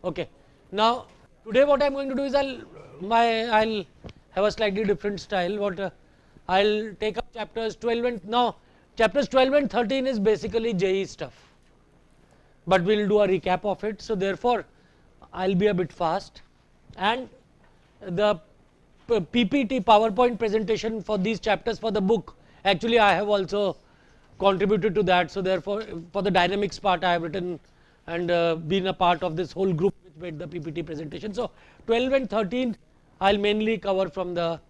Okay. Now, today what I am going to do is I'll have a slightly different style. I'll take up chapters 12 and now chapters 12 and 13 is basically JEE stuff, but we will do a recap of it. So, therefore, I will be a bit fast, and the PPT PowerPoint presentation for these chapters for the book, actually I have also contributed to that. So, therefore, for the dynamics part I have written and been a part of this whole group which made the PPT presentation. So, 12 and 13 I will mainly cover from the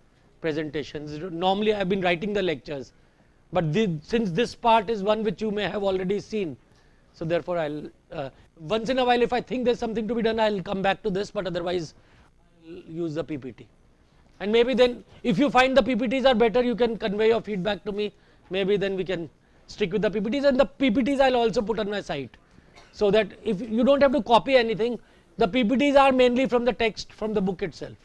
presentations. Normally I have been writing the lectures, but since this part is one which you may have already seen, so therefore I will once in a while if I think there is something to be done I will come back to this, but otherwise I will use the PPT. And maybe then if you find the PPTs are better, you can convey your feedback to me, maybe then we can stick with the PPTs, and the PPTs I will also put on my site. So that if you do not have to copy anything, the PPTs are mainly from the text from the book itself.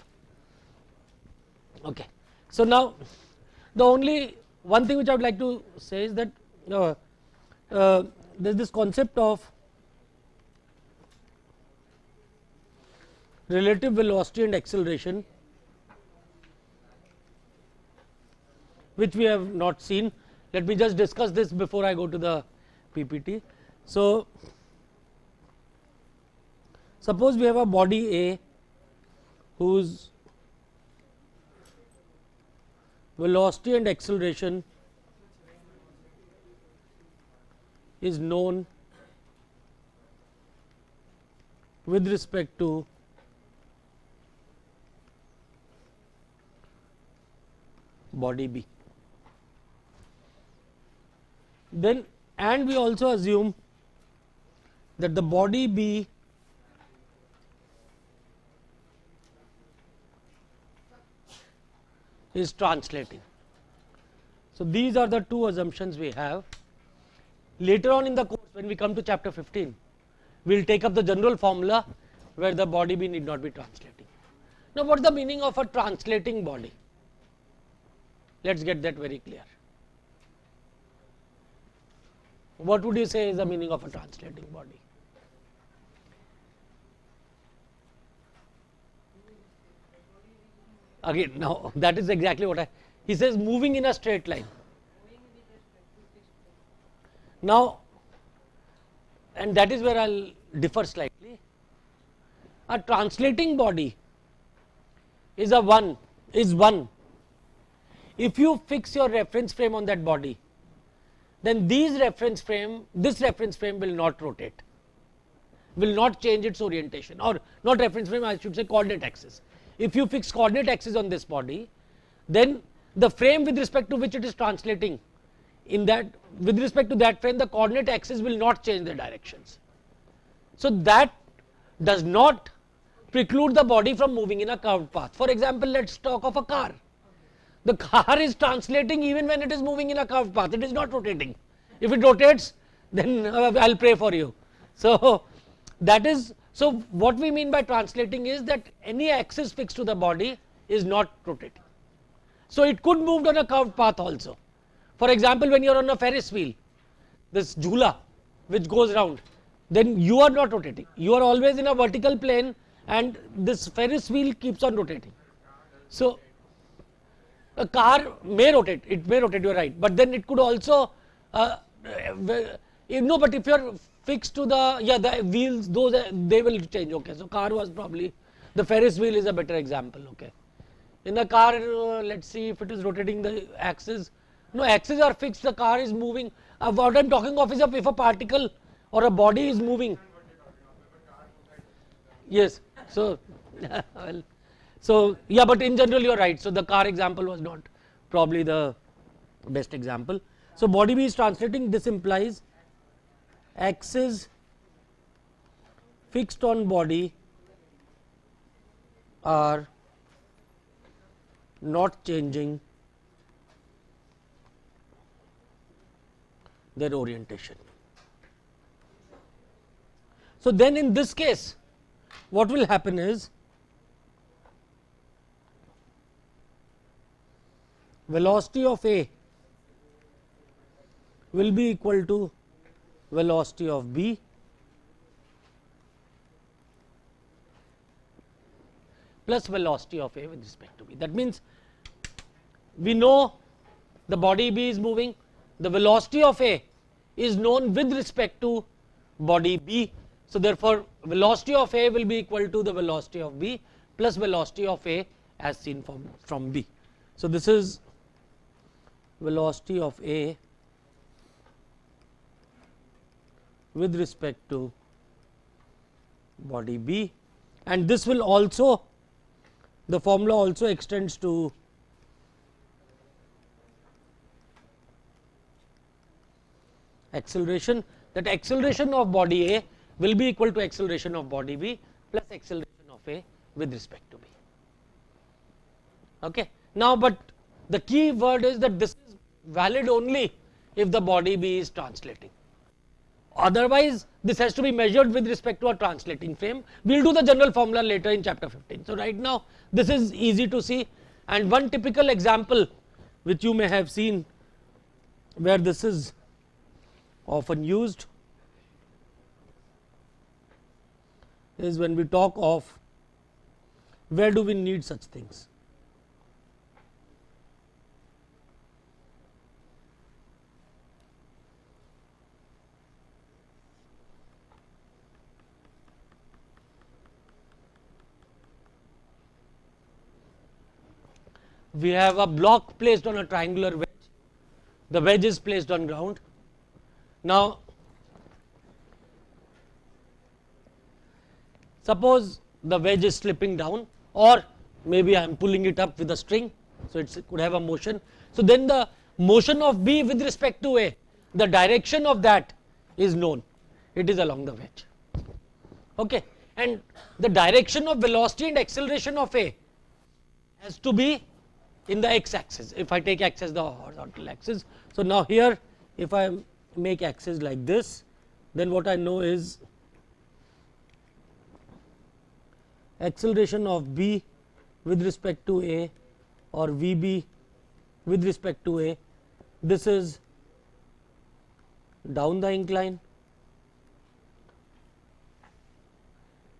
Okay. So, now the only one thing which I would like to say is that there is this concept of relative velocity and acceleration, which we have not seen. Let me just discuss this before I go to the PPT. So, suppose we have a body A whose velocity and acceleration is known with respect to body B. Then, and we also assume that the body B is translating. So, these are the two assumptions we have. Later on in the course, when we come to chapter 15, we will take up the general formula where the body B need not be translating. Now, what is the meaning of a translating body? Let us get that very clear. What would you say is the meaning of a translating body? Again, now that is exactly what he says, moving in a straight line. Now, and that is where I will differ slightly. A translating body is one. If you fix your reference frame on that body, then this reference frame will not rotate, will not change its orientation, or not reference frame, I should say coordinate axis. If you fix coordinate axis on this body, then the frame with respect to which it is translating, in that with respect to that frame the coordinate axis will not change the directions. So, that does not preclude the body from moving in a curved path. For example, let us talk of a car. The car is translating even when it is moving in a curved path, it is not rotating. If it rotates, then I will pray for you. So, that is, so what we mean by translating is that any axis fixed to the body is not rotating. So, it could move on a curved path also. For example, when you are on a Ferris wheel, this jhula which goes round, then you are not rotating, you are always in a vertical plane and this Ferris wheel keeps on rotating. So, a car may rotate, it may rotate, you are right, but then it could also no, but if you are fixed to the wheels, those they will change. Okay. So, car was probably, the Ferris wheel is a better example. Okay. In a car, let us see if it is rotating the axis. No, axes are fixed, the car is moving. What I am talking of is if a particle or a body is moving. Yes. So, well, so yeah, but in general you are right. So, the car example was not probably the best example. So, body B is translating, this implies axes fixed on body are not changing their orientation. So, then in this case what will happen is velocity of A will be equal to velocity of B plus velocity of A with respect to B. That means, we know the body B is moving, the velocity of A is known with respect to body B. So, therefore, velocity of A will be equal to the velocity of B plus velocity of A as seen from B. So, this is velocity of A with respect to body B, and this will also, the formula also extends to acceleration, that acceleration of body A will be equal to acceleration of body B plus acceleration of A with respect to B. Okay. Now, but the key word is that this is valid only if the body B is translating. Otherwise, this has to be measured with respect to a translating frame. We will do the general formula later in chapter 15. So, right now this is easy to see, and one typical example which you may have seen where this is often used is when we talk of where do we need such things. We have a block placed on a triangular wedge, the wedge is placed on ground. Now, suppose the wedge is slipping down, or maybe I am pulling it up with a string, so it could have a motion. So, then the motion of B with respect to A, the direction of that is known, it is along the wedge. Okay. And the direction of velocity and acceleration of A has to be in the x axis, if I take x as the horizontal axis. So, now here if I make axis like this, then what I know is acceleration of B with respect to A or V B with respect to A, this is down the incline,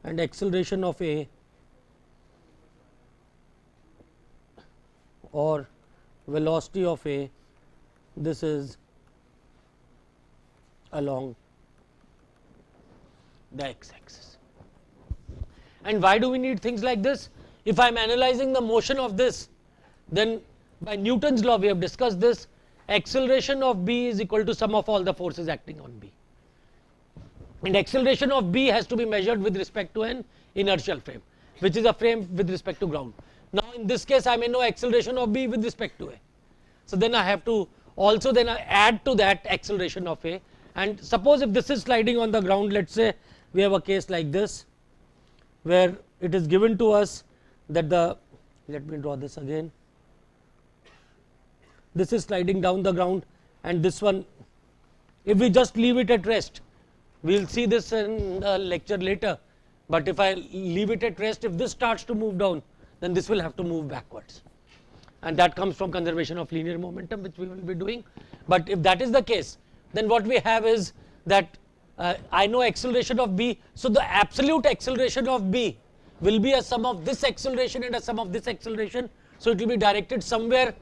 and acceleration of A or velocity of A, this is along the x axis. And why do we need things like this? If I am analyzing the motion of this, then by Newton's law we have discussed this, acceleration of B is equal to sum of all the forces acting on B, and acceleration of B has to be measured with respect to an inertial frame, which is a frame with respect to ground. Now, in this case I may know acceleration of B with respect to A. So, then I have to also then add to that acceleration of A, and suppose if this is sliding on the ground, let us say we have a case like this where it is given to us that the, let me draw this again, this is sliding down the ground, and this one, if we just leave it at rest, we will see this in the lecture later, but if I leave it at rest, if this starts to move down, then this will have to move backwards, and that comes from conservation of linear momentum, which we will be doing. But if that is the case, then what we have is that I know acceleration of B. So, the absolute acceleration of B will be a sum of this acceleration and a sum of this acceleration. So, it will be directed somewhere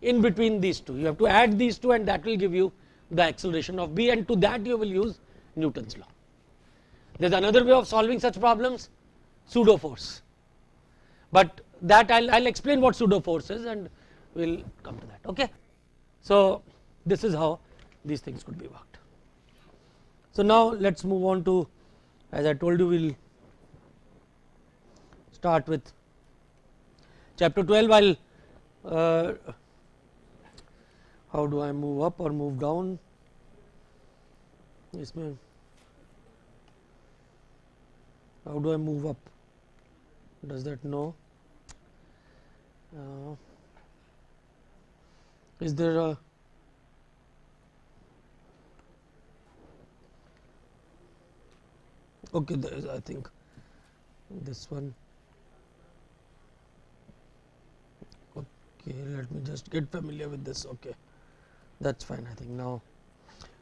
in between these two. You have to add these two, and that will give you the acceleration of B, and to that you will use Newton's law. There is another way of solving such problems, pseudo force, but that I will explain what pseudo force is, and we will come to that. Okay. So, this is how these things could be worked. So, now let us move on to, as I told you, we will start with chapter 12. While how do I move up or move down? How do I move up? Does that know? Is there a okay, there is, I think this one. Okay, let me just get familiar with this. Okay, that's fine, I think now.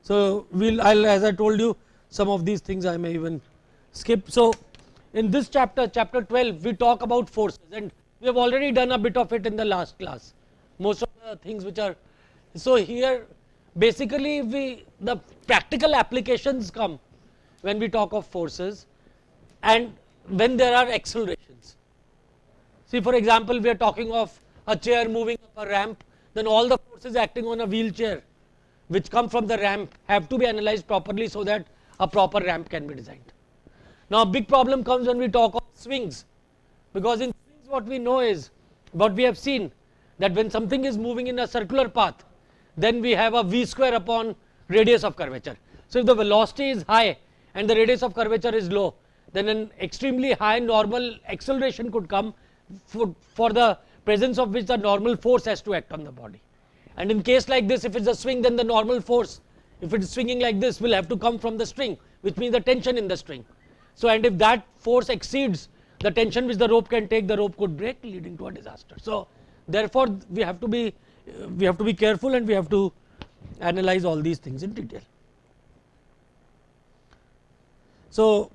So, I'll, as I told you, some of these things I may even skip. So, in this chapter, chapter 12, we talk about forces, and we have already done a bit of it in the last class. Most of the things which are, so here basically the practical applications come when we talk of forces and when there are accelerations. See, for example, we are talking of a chair moving up a ramp, then all the forces acting on a wheelchair which come from the ramp have to be analyzed properly so that a proper ramp can be designed. Now, a big problem comes when we talk of swings, because in swings what we know is, what we have seen, that when something is moving in a circular path, then we have a v square upon radius of curvature. So, if the velocity is high and the radius of curvature is low, then an extremely high normal acceleration could come, for the presence of which the normal force has to act on the body. And in case like this, if it is a swing, then the normal force, if it is swinging like this, will have to come from the string, which means the tension in the string. So, and if that force exceeds the tension which the rope can take, the rope could break, leading to a disaster. So, therefore, we have to be careful, and we have to analyze all these things in detail. So,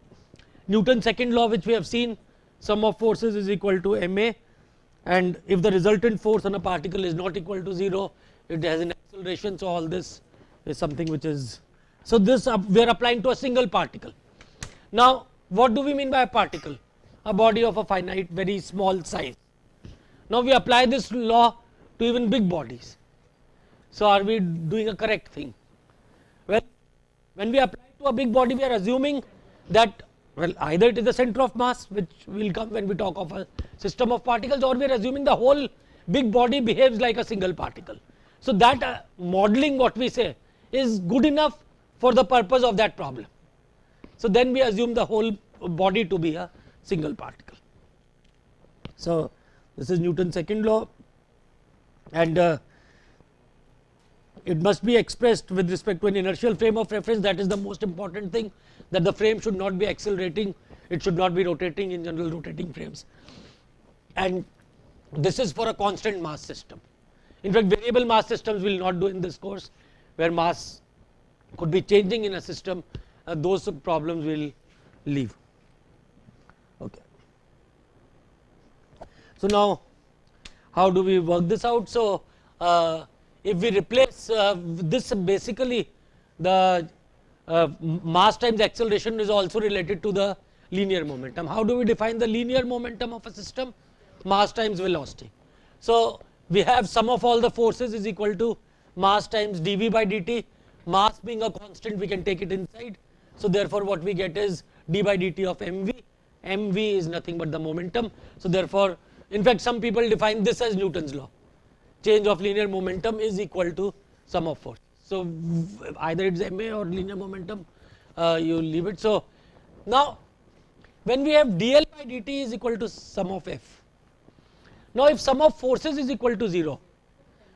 Newton's second law, which we have seen, sum of forces is equal to ma, and if the resultant force on a particle is not equal to 0, it has an acceleration. So, all this is something which is, so this we are applying to a single particle. Now, what do we mean by a particle? A body of a finite, very small size. Now, we apply this law to even big bodies. So, are we doing a correct thing? Well, when we apply to a big body, we are assuming that, well, either it is the center of mass, which will come when we talk of a system of particles, or we are assuming the whole big body behaves like a single particle. So, that modeling, what we say, is good enough for the purpose of that problem. So, then we assume the whole body to be a single particle. So, this is Newton's second law, and it must be expressed with respect to an inertial frame of reference. That is the most important thing, that the frame should not be accelerating, it should not be rotating, in general rotating frames, and this is for a constant mass system. In fact, variable mass systems we will not do in this course, where mass could be changing in a system, those problems will leave. Okay. So, now how do we work this out? So, if we replace this, basically the mass times acceleration is also related to the linear momentum. How do we define the linear momentum of a system? Mass times velocity. So, we have sum of all the forces is equal to mass times dv by dt. Mass being a constant, we can take it inside. So, therefore, what we get is d by dt of mv. mv is nothing but the momentum. So, therefore, in fact, some people define this as Newton's law. Change of linear momentum is equal to sum of force. So, either it is ma or linear momentum, you leave it. So, now, when we have dl by dt is equal to sum of f. Now, if sum of forces is equal to 0,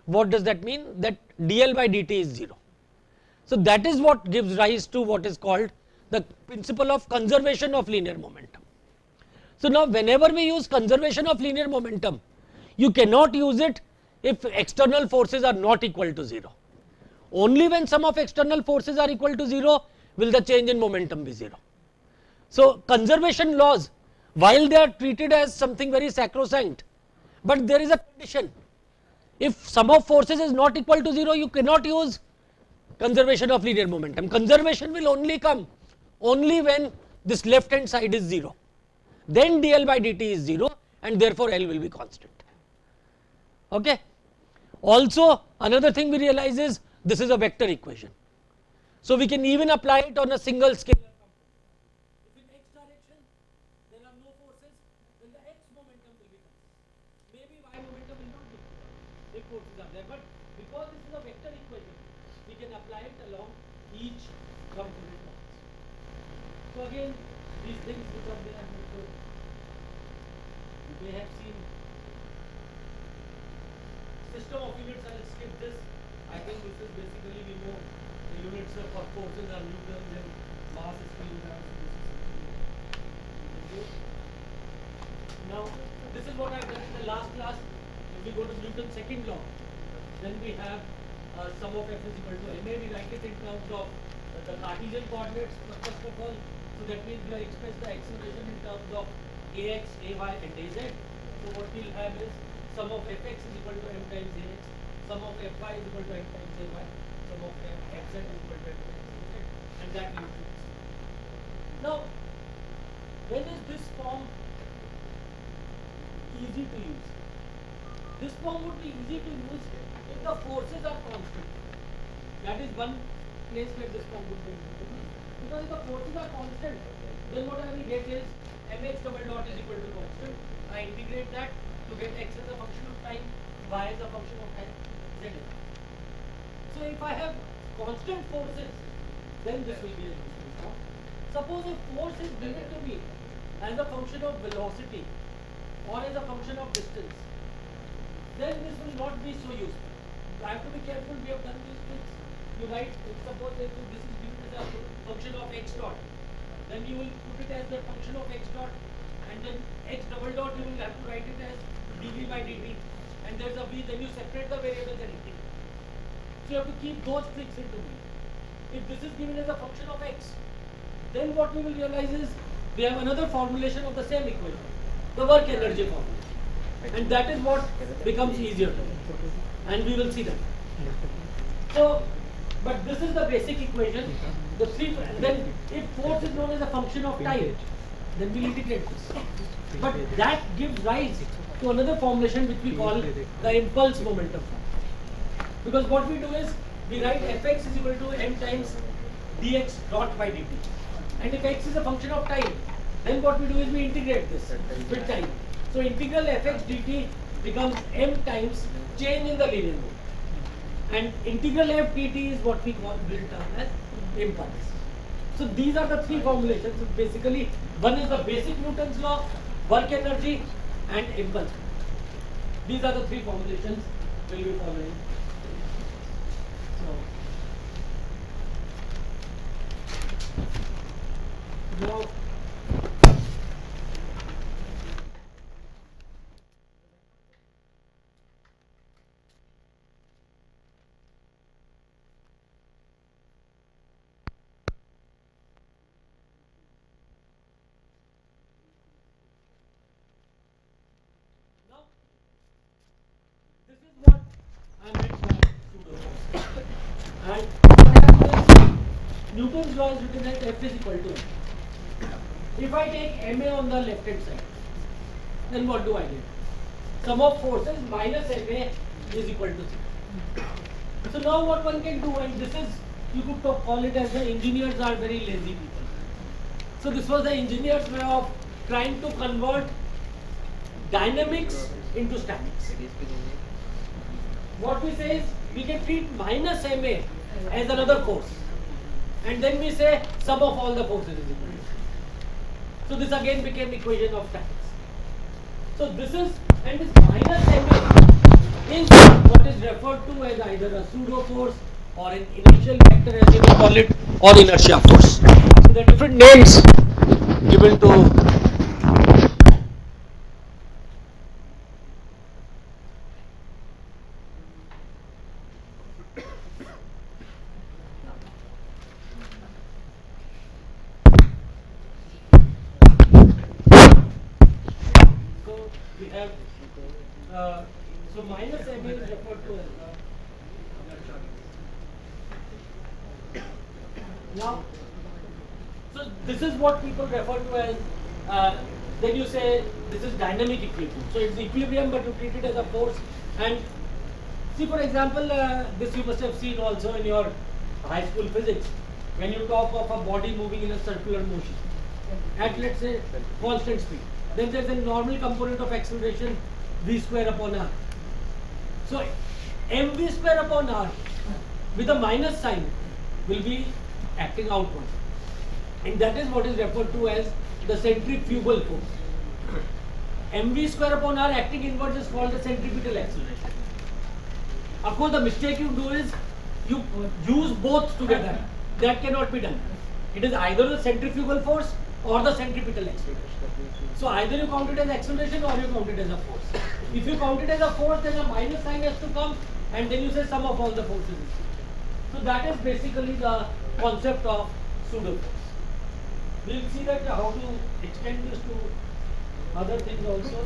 what does that mean? That dl by dt is 0. So, that is what gives rise to what is called the principle of conservation of linear momentum. So, now whenever we use conservation of linear momentum, you cannot use it if external forces are not equal to 0. Only when sum of external forces are equal to 0 will the change in momentum be 0. So, conservation laws, while they are treated as something very sacrosanct, but there is a condition. If sum of forces is not equal to 0, you cannot use conservation of linear momentum. Conservation will only come only when this left hand side is 0. Then dl by dt is 0, and therefore, L will be constant. Okay. Also, another thing we realize is this is a vector equation. So, we can even apply it on a single scalar component. If in x direction there are no forces, then the x momentum will be constant. Maybe y momentum will not be constant if forces are there, but because this is a vector equation, we can apply it along each component of this. So, again, these things which are there, you may have seen system of units. I will skip this. I think this is basically, we know the units for forces are newtons and mass is kilograms. Now, this is what I have done in the last class. If we go to Newton's second law, then we have sum of f is equal to ma. We write it in terms of the Cartesian coordinates first of all, So that means we are express the acceleration in terms of ax, ay and az. So what we'll have is sum of fx is equal to m times ax, sum of fy is equal to m times ay, sum of fz is equal to m times az, and that will be this. Now, when is this form easy to use? This form would be easy to use if the forces are constant. That is one place where this form would be easy to use. Because if the forces are constant, then what I will get is mx double dot is equal to constant. I integrate that to get x as a function of time, y as a function of time, z. So if I have constant forces, then this will be a useful form. Suppose if force is given to me as a function of velocity or as a function of distance, then this will not be so useful. So I have to be careful. We have done these things. You write, suppose that this is given as a function of x dot, then you will put it as the function of x dot, and then x double dot you will have to write it as dv by dt, and there's a v, then you separate the variables and integrate. So you have to keep those tricks into mind. If this is given as a function of x, then what we will realize is we have another formulation of the same equation, the work energy formula, and that is what becomes easier to do, and we will see that. So, but this is the basic equation. The three, and then if force is known as a function of time, then we integrate this. But that gives rise to another formulation which we call the impulse momentum formula. Because what we do is we write fx is equal to m times dx dot by dt. And if x is a function of time, then what we do is we integrate this with time. So integral fx dt becomes m times change in the linear mode. And integral f dt is what we call built term as impulse. So these are the three formulations. So basically, one is the basic Newton's law, work energy, and impulse. These are the three formulations we'll be following. So now, this is what I meant by pseudo force. And what happens is Newton's law is written as F is equal to m. If I take ma on the left hand side, then what do I get? Sum of forces minus ma is equal to 0. So now what one can do, and this is, you could call it as the engineers are very lazy people. So this was the engineer's way of trying to convert dynamics into statics. What we say is we can treat minus ma as another force, and then we say sum of all the forces is equal to 0. So this again became equation of statics. So this is, and this minus ma is what is referred to as either a pseudo force or an inertial vector, as you may call it, or inertia force. So there are different names given to we have so minus ma is referred to as now. So this is what people refer to as then you say this is dynamic equilibrium. So it's equilibrium, but you treat it as a force. And see, for example, this you must have seen also in your high school physics, when you talk of a body moving in a circular motion at, let's say, constant speed. Then there's a normal component of acceleration v square upon r. So mv square upon r with a minus sign will be acting outward, and that is what is referred to as the centrifugal force. Mv square upon r acting inwards is called the centripetal acceleration. Of course, the mistake you do is you use both together. That cannot be done. It is either the centrifugal force or the centripetal acceleration. So either you count it as acceleration or you count it as a force. If you count it as a force, then a minus sign has to come, and then you say sum of all the forces is 0. So that is basically the concept of pseudo force. we'll see that how to extend this to other things also.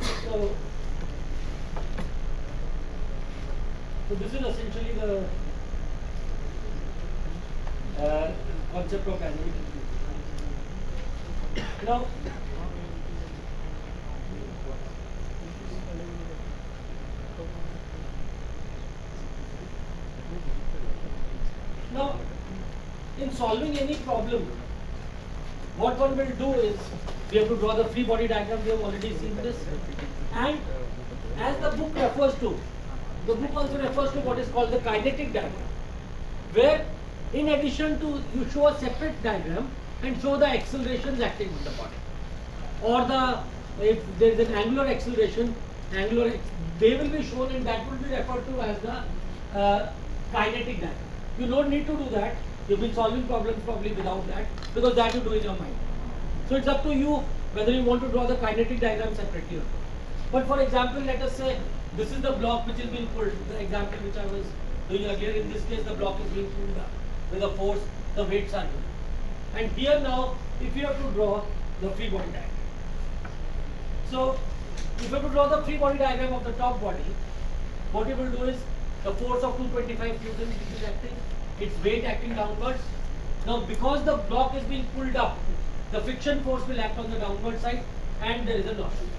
So this is essentially the concept of dynamic. Now, in solving any problem, what one will do is, we have to draw the free body diagram, we have already seen this. And as the book refers to, the book also refers to what is called the kinetic diagram, where in addition to, you show a separate diagram and show the accelerations acting on the body. Or if there is an angular acceleration, they will be shown, and that will be referred to as the kinetic diagram. You don't need to do that. You've been solving problems probably without that, because that you do in your mind. So it's up to you whether you want to draw the kinetic diagram separately or not. But for example, let us say this is the block which is being pulled. The example which I was doing earlier, in this case the block is being pulled up with a force, the weights are given. And here now, if you have to draw the free body diagram. So, if you have to draw the free body diagram of the top body, what you will do is, the force of 225 newtons which is acting, its weight acting downwards. Now, because the block is being pulled up, the friction force will act on the downward side, and there is a normal friction.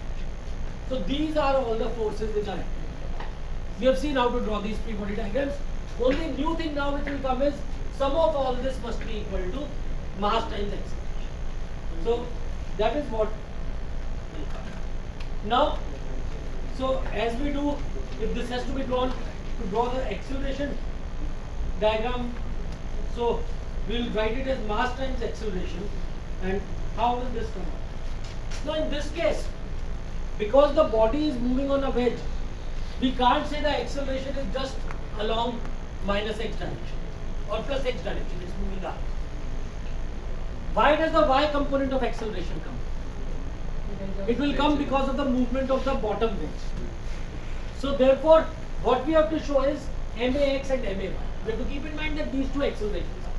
So, these are all the forces which are acting. We have seen how to draw these free body diagrams. Only new thing now which will come is, sum of all this must be equal to mass times acceleration. So, that is what will come. Now, so as we do, if this has to be drawn, to draw the acceleration diagram, so we will write it as mass times acceleration. And how will this come out? Now in this case, because the body is moving on a wedge, we can't say the acceleration is just along minus x direction or plus x direction, it's moving up. Why does the y component of acceleration come? It will come because of the movement of the bottom wedge. So therefore, what we have to show is max and may. We have to keep in mind that these two accelerations are.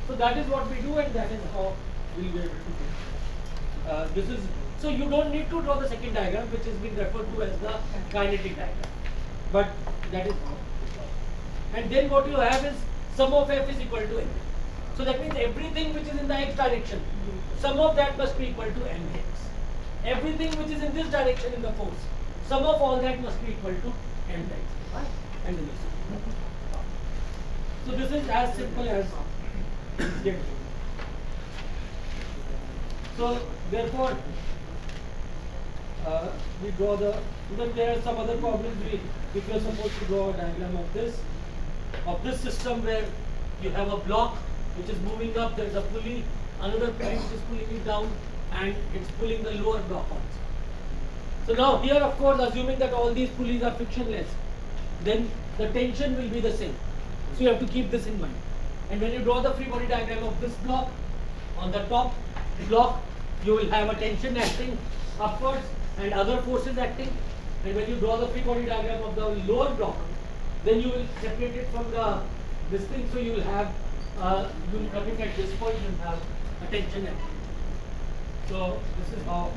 So that is what we do, and that is how we will be able to do. This is, so you don't need to draw the second diagram, which is being referred to as the kinetic diagram. But that is how. And then what you have is sum of f is equal to m. So that means everything which is in the x direction, sum of that must be equal to mx. Everything which is in this direction in the force, sum of all that must be equal to m times y and the rest. So this is as simple as get. So therefore, we draw the. Then there are some other problems. If you are supposed to draw a diagram of this system where you have a block which is moving up, there is a pulley, another pulley which is pulling it down, and it's pulling the lower block also. So now here, of course, assuming that all these pulleys are frictionless, then the tension will be the same. So you have to keep this in mind. And when you draw the free body diagram of this block, on the top block, you will have a tension acting upwards and other forces acting. And when you draw the free body diagram of the lower block, then you will separate it from this thing. So you will have, you will come in at this point and have a tension acting. So this is how.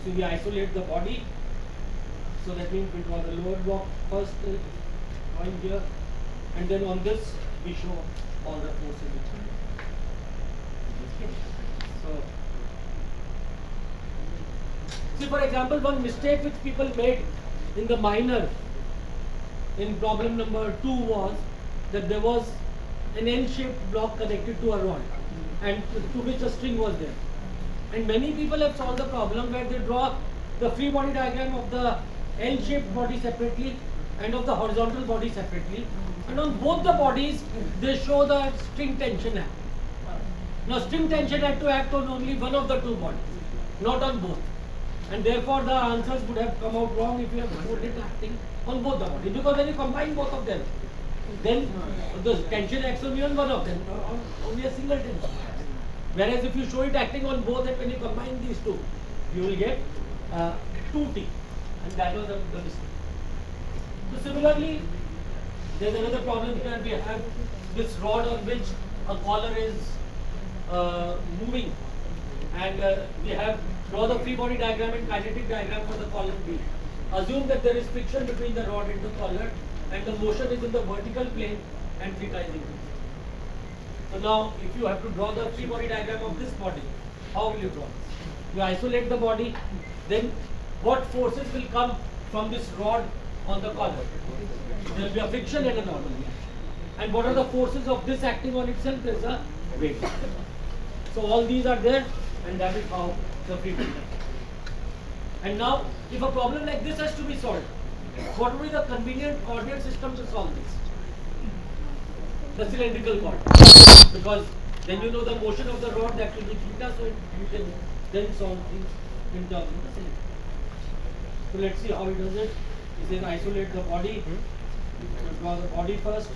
So we isolate the body. So that means we draw the lower block first point here, and then on this we show all the forces. So, see, for example, one mistake which people made in the minor, in problem number 2, was that there was an N-shaped block connected to a rod, and to which a string was there. And many people have solved the problem where they draw the free body diagram of the L-shaped body separately and of the horizontal body separately, and on both the bodies they show the string tension act. Now string tension had to act on only one of the two bodies, not on both, and therefore the answers would have come out wrong if you have put it acting on both the bodies, because when you combine both of them, then the tension acts only on one of them, only a single tension. Whereas if you show it acting on both, and when you combine these two, you will get 2T, and that was the mistake. So similarly, there is another problem here. We have this rod on which a collar is moving, and we have draw the free body diagram and kinetic diagram for the column B. Assume that there is friction between the rod and the collar, and the motion is in the vertical plane and theta is increasing. So now, if you have to draw the free body diagram of this body, how will you draw? You isolate the body, then what forces will come from this rod on the collar? There will be a friction and a normal reaction. And what are the forces of this acting on itself? There is a weight. So all these are there, and that is how the free body. And now, if a problem like this has to be solved, what would be the convenient coordinate system to solve this? The cylindrical coordinate. Because then you know the motion of the rod, that will be theta, so you can then solve things in terms of the cylinder. So let's see how he does it. He says isolate the body. You draw the body first.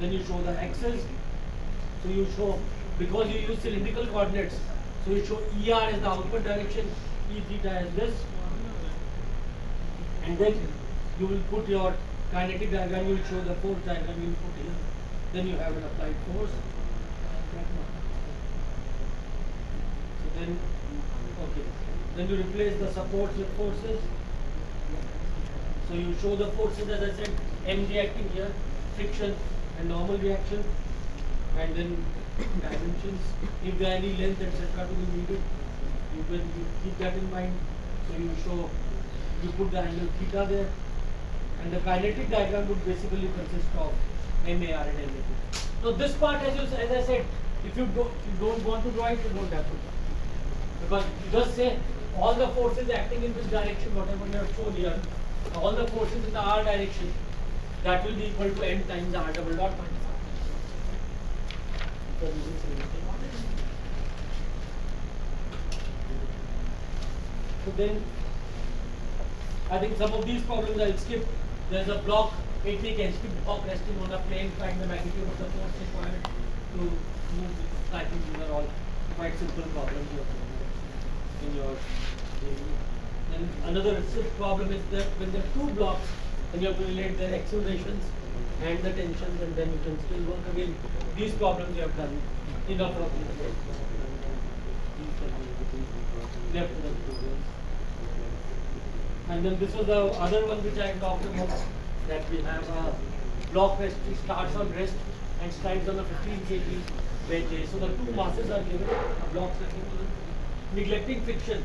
Then you show the axis. So you show, because you use cylindrical coordinates, so you show ER as the outward direction, E theta as this. And then you will put your kinetic diagram, you will show the force diagram, you will put here. Then you have an applied force. So then, okay. Then you replace the supports with forces. So you show the forces, as I said, mg acting here, friction and normal reaction, and then dimensions. If there are any length, etc. to be needed, you keep that in mind. So you show, you put the angle theta there, and the kinetic diagram would basically consist of MAR and MAT. Now this part, as I said, if you don't want to draw it, you don't have to draw. Because you just say all the forces acting in this direction, whatever you have shown here, all the forces in the R direction, that will be equal to M times R double dot minus R. So then, I think some of these problems I'll skip. There's a block, 80 kN block resting on a plane, find the magnitude of the force required to move. I think these are all quite simple problems in your Then another problem is that when there are two blocks, then you have to relate their accelerations and the tensions, and then you can still work again. These problems you have done enough of these. Left of the programs. And then this was the other one which I talked about, that we have a block rest which starts on rest and stands on a 15 kg wedge. So the two masses are given, blocks are given. Neglecting friction,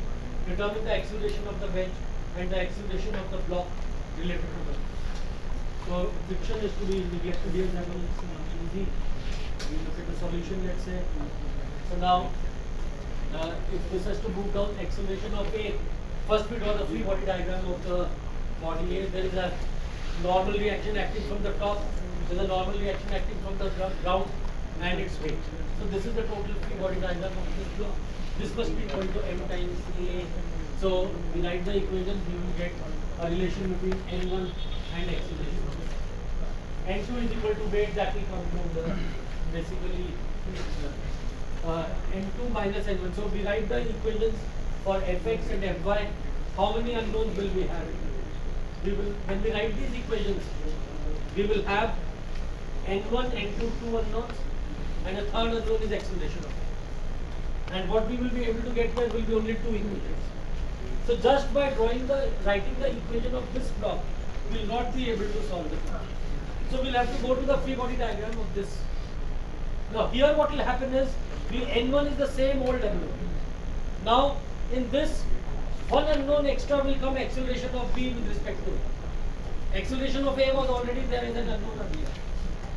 determine the acceleration of the wedge and the acceleration of the block related to the. So friction is to be neglected here, that one is easy. We look at the solution, let's say. So now, if this has to move down, acceleration of A, first we draw the free body diagram of the body A. There is a normal reaction acting from the top, there is a normal reaction acting from the ground, and its weight. So this is the total free body diagram of this block. This must be equal to M times A. So we write the equation, we will get a relation between N1 and acceleration. N2 is equal to weight, that will come from the basically N2 minus N1. So we write the equations for Fx and Fy. How many unknowns will we have? We will, when we write these equations, we will have N1, N2, two unknowns, and a third unknown is acceleration of it. And what we will be able to get here will be only two equations. So just by writing the equation of this block, we will not be able to solve the problem. So we'll have to go to the free body diagram of this. Now here what will happen is, N1 is the same old unknown. Now in this, one unknown extra will come, acceleration of B with respect to A. Acceleration of A was already there as an unknown earlier.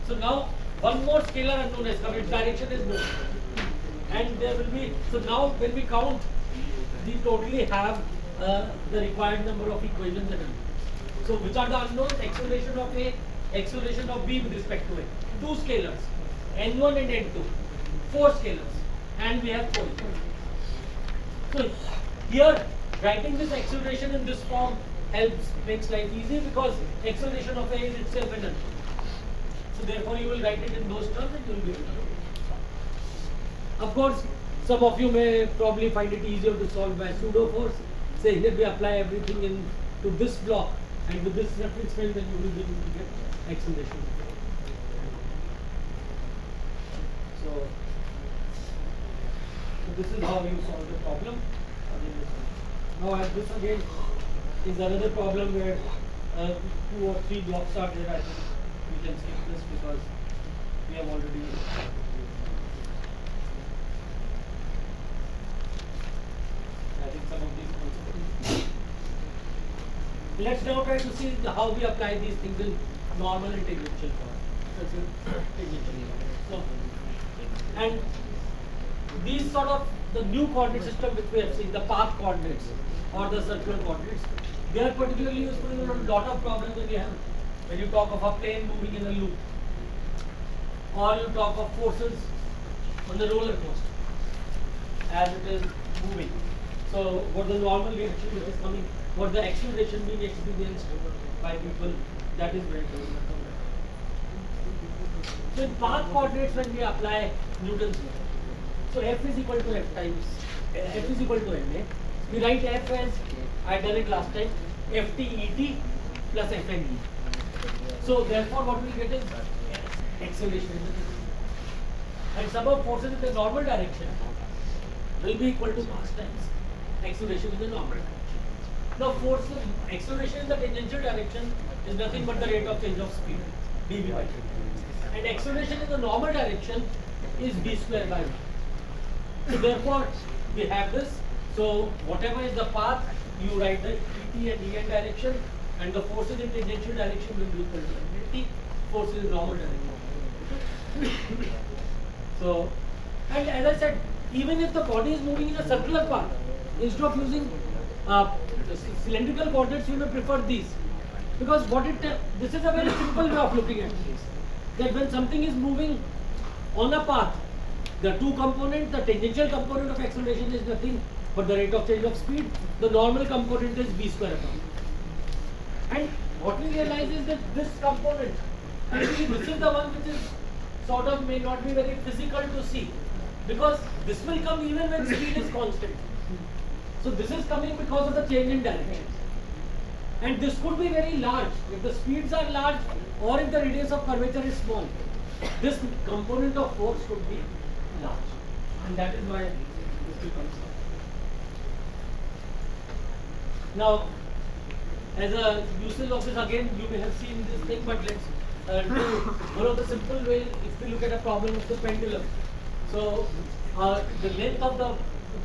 So now one more scalar unknown has come, its direction is known. And there will be, so now when we count, we totally have the required number of equations and unknowns. So which are the unknowns? Acceleration of A, acceleration of B with respect to A. Two scalars, N1 and N2, four scalars, and we have four equations. So here, writing this acceleration in this form helps, makes life easy, because acceleration of A is itself an unknown. So therefore you will write it in those terms and you will be able to do it. Of course, some of you may probably find it easier to solve by pseudo force. Say here we apply everything to this block, and with this reference frame, then you will be able to get acceleration. So So this is how you solve the problem. Now as this again is another problem where 2 or 3 blocks are there. I think we can skip this because we have already. I think some of these concepts. Let's now try to see how we apply these things in normal and tangential form. So, and these sort of the new coordinate system which we have seen, the path coordinates or the circular coordinates, they are particularly useful in a lot of problems when you talk of a plane moving in a loop, or you talk of forces on the roller coaster as it is moving. So what the normal reaction which is coming, what the acceleration being experienced by people, that is very good. So in path coordinates, when we apply Newton's law, so F is equal to F times, F is equal to ma. We write F as, I had done it last time, Ft Et plus Fn E. So therefore what we get is acceleration in the distance. And sum of forces in the normal direction will be equal to mass times acceleration in the normal direction. Now acceleration in the tangential direction is nothing but the rate of change of speed, dv by dt. And acceleration in the normal direction is d square by 1. So therefore we have this. So whatever is the path, you write the Et and En direction, and the forces in tangential direction will be equal to T, forces in normal direction. So, and as I said, even if the body is moving in a circular path, instead of using cylindrical coordinates, you may prefer these, because this is a very simple way of looking at this. That when something is moving on a path, the two components, the tangential component of acceleration is nothing but the rate of change of speed. The normal component is v square upon. And what we realize is that this component, actually this is the one which is sort of may not be very physical to see, because this will come even when speed is constant. So this is coming because of the change in direction. And this could be very large. If the speeds are large or if the radius of curvature is small, this component of force could be large. And that is why this becomes large. Now, as a usage of this, again, you may have seen this thing, but let's do one of the simple ways. If we look at a problem of the pendulum, so the length of the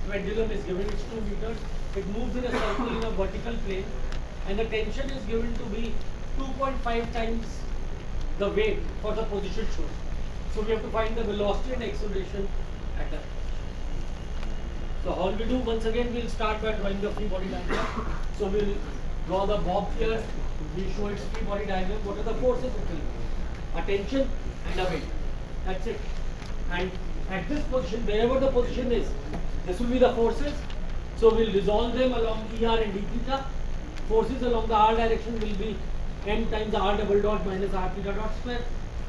pendulum is given, it's 2 meters. It moves in a circle in a vertical plane, and the tension is given to be 2.5 times the weight for the position shown. So we have to find the velocity and acceleration at that. So how will we do? Once again, we'll start by drawing the free body diagram. So we'll draw the bob here. We'll show its free body diagram. What are the forces it will be? A tension and a weight. That's it. And at this position, wherever the position is, this will be the forces. So we'll resolve them along ER and d theta. Forces along the R direction will be m times R double dot minus R theta dot square.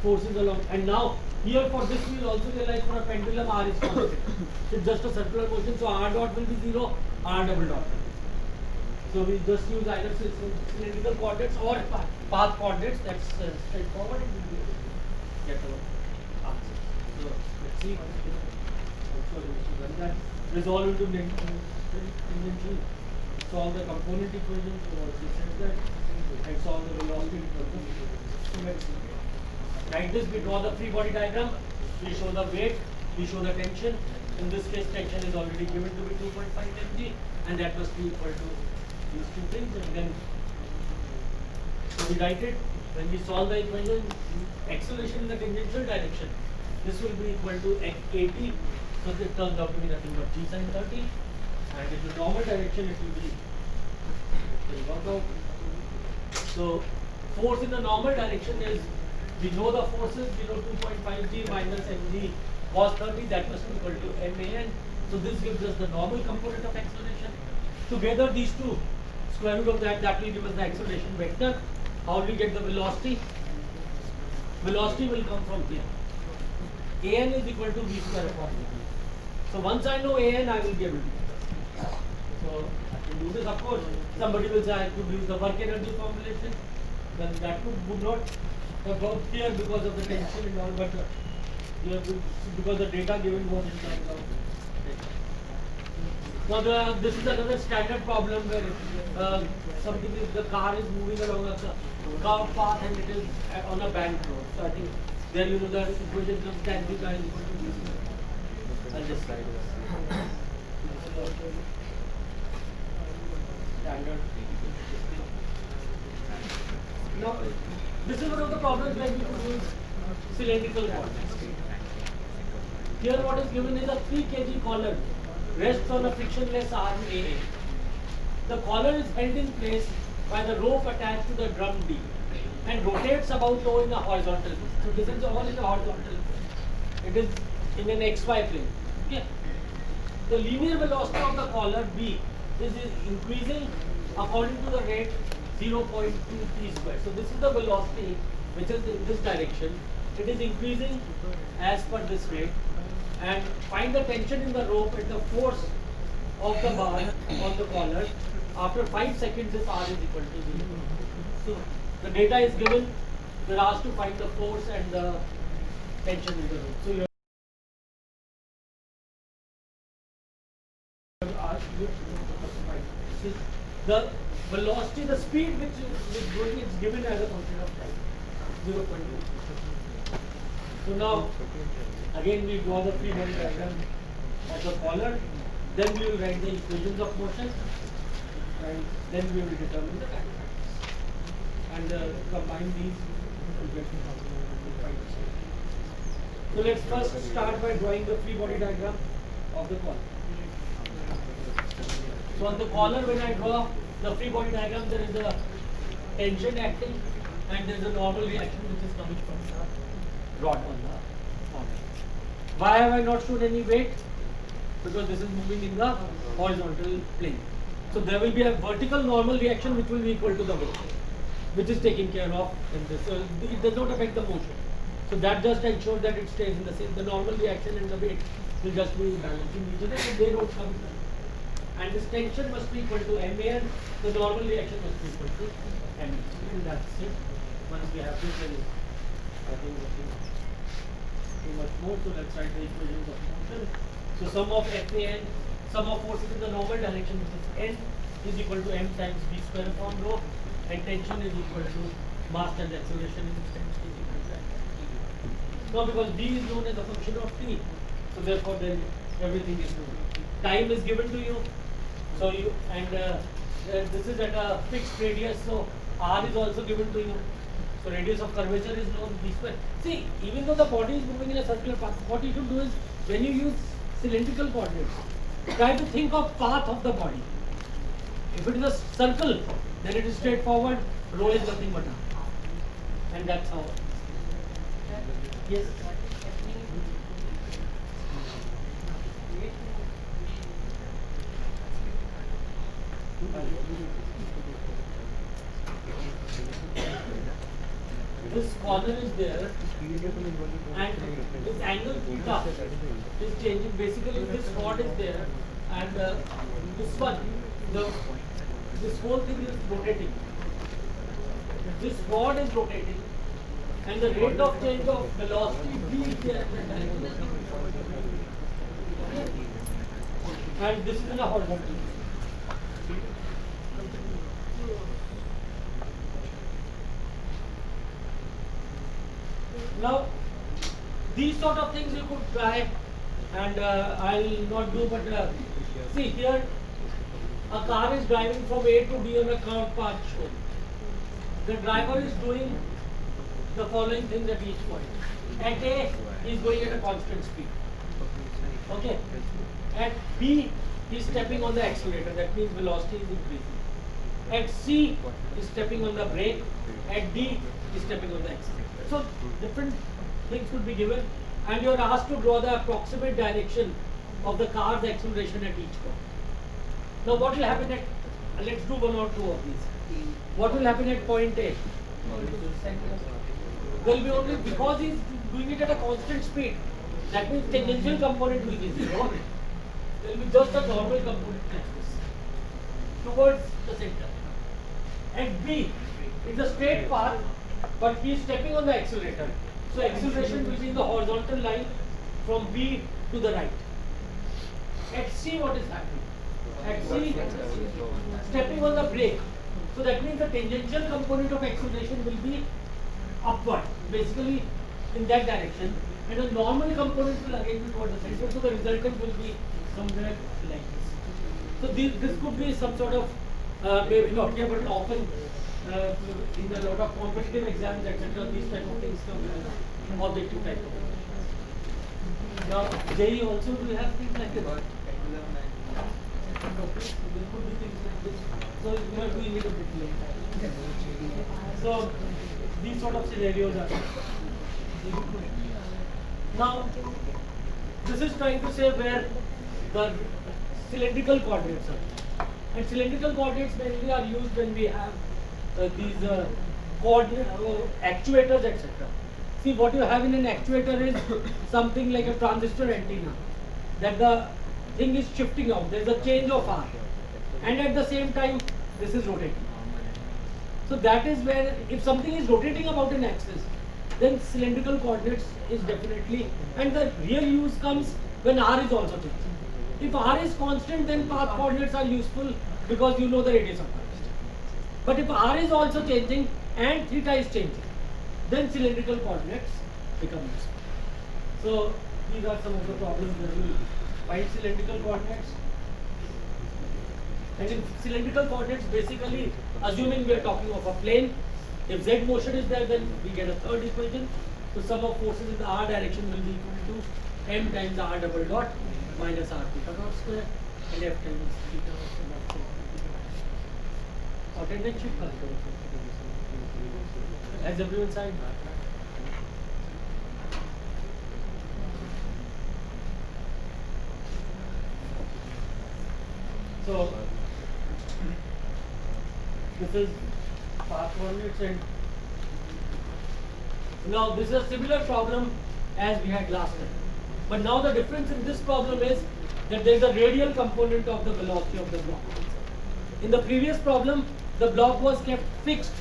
Forces along, and now here for this we will also realize for a pendulum R is constant. It's just a circular motion, so R dot will be 0, R double dot. So we just use either cylindrical coordinates or path coordinates. That's straightforward, and we will get our answers. So let's see. That resolve into tangential, solve the component equation. So we said that, and solve the velocity equation. Like this, we draw the free body diagram, we show the weight, we show the tension. In this case, tension is already given to be 2.5 mg, and that must be equal to these two things. And then, so we write it, when we solve the equation, acceleration in the tangential direction, this will be equal to AT, so it turns out to be nothing but g sin 30, and in the normal direction, it will be, work out. So, force in the normal direction is, we know the forces, we know 2.5 g minus mg cos 30, that must be equal to man. So this gives us the normal component of acceleration. Together these two, square root of that will give us the acceleration vector. How do we get the velocity? Velocity will come from here. An is equal to v square upon v. So once I know an, I will be able to do that. So I can do this, of course. Somebody will say I could use the work energy formulation. Then that would not work here because of the tension and all, but because the data given was in terms of tension. Now this is another standard problem where something is, the car is moving along a curved path and it is on a banked road. So I think there you know the equation comes tan theta is equal to this. I'll just write this. Standard. Now this is one of the problems where we could use cylindrical coordinates. Here what is given is a 3 kg collar rests on a frictionless arm AA. The collar is held in place by the rope attached to the drum D and rotates about O in a horizontal plane. So this is all in a horizontal plane. It is in an XY plane. Okay. The linear velocity of the collar B is increasing according to the rate 0.2 t square. So this is the velocity which is in this direction. It is increasing as per this rate. And find the tension in the rope and the force of the bar on the collar. After 5 seconds, this R is equal to 0. So the data is given. We're asked to find the force and the tension in the rope. So you have asked the velocity, the speed which is going is given as a function of time, 0.2. So now, again we draw the free body diagram of the collar, then we will write the equations of motion, and then we will determine the time and combine these to get the final. So let's first start by drawing the free body diagram of the collar. So on the collar, when I draw the free body diagram, there is a tension acting and there is a normal reaction which is coming from the rod on the collar. Why have I not shown any weight? Because this is moving in the horizontal plane. So there will be a vertical normal reaction which will be equal to the weight, which is taken care of in this. So it does not affect the motion. So that just ensures that it stays in the same. The normal reaction and the weight will just be balancing each other, so they don't come down. And this tension must be equal to MA and the normal reaction must be equal to MA. And that's it. Once we have this, then I think nothing too much more. So let's write the equations of motion. So sum of FA and sum of forces in the normal direction, which is N, is equal to M times V square upon rho, and tension is equal to mass times acceleration in distance is equal to M. Now because V is known as a function of T, so therefore then everything is known. Time is given to you, so you this is at a fixed radius, so R is also given to you. So radius of curvature is known, V square. See, even though the body is moving in a circular path, what you should do is when you use cylindrical coordinates, try to think of path of the body. If it is a circle, then it is straightforward, rho is nothing but R. And that's how. Yes. This corner is there and this angle theta is changing. Basically this rod is there and this one, this whole thing is rotating. This rod is rotating and the rate of change of velocity v is there. And this is in a horizontal. Now, these sort of things you could try, and I'll not do, but see here, a car is driving from A to B on a curved path shown. The driver is doing the following things at each point. At A, he is going at a constant speed. Okay. At B, he is stepping on the accelerator. That means velocity is increasing. At C, he is stepping on the brake. At D, he is stepping on the accelerator. So different things could be given, and you are asked to draw the approximate direction of the car's acceleration at each point. Now what will happen at, let's do one or two of these. What will happen at point A? There will be only, because he is doing it at a constant speed, that means tangential component will be 0. There will be just a normal component like this, towards the center. At B, it's a straight path, but he is stepping on the accelerator. So acceleration will be in the horizontal line from B to the right. At C, what is happening? at C, stepping on the brake. So that means the tangential component of acceleration will be upward, basically in that direction, and the normal component will again be toward the center. So the resultant will be somewhere like this. So this could be some sort of maybe not here, but often in a lot of competitive exams, etc. These type of things come as objective type of things. Now, JEE also do you have things like this? There could be things like this. So you have to be a little bit late. So these sort of scenarios are. Now, this is trying to say where the cylindrical coordinates are. And cylindrical coordinates mainly are used when we have these coordinate actuators, etc. See, what you have in an actuator is something like a transistor antenna, that the thing is shifting out. There is a change of R, and at the same time, this is rotating. So that is where, if something is rotating about an axis, then cylindrical coordinates is definitely, and the real use comes when R is also changing. If R is constant, then path coordinates are useful because you know the radius of curvature. But if R is also changing and theta is changing, then cylindrical coordinates become useful. So these are some of the problems that you will find cylindrical coordinates. And in cylindrical coordinates, basically, assuming we are talking of a plane, if z motion is there, then we get a third equation. So sum of forces in the r direction will be equal to m times r double dot minus r theta dot square, and f times theta dot square. Or tangential calculus. Has everyone signed? So this is path coordinates, and now this is a similar problem as we had last time. But now the difference in this problem is that there is a radial component of the velocity of the block. In the previous problem, the block was kept fixed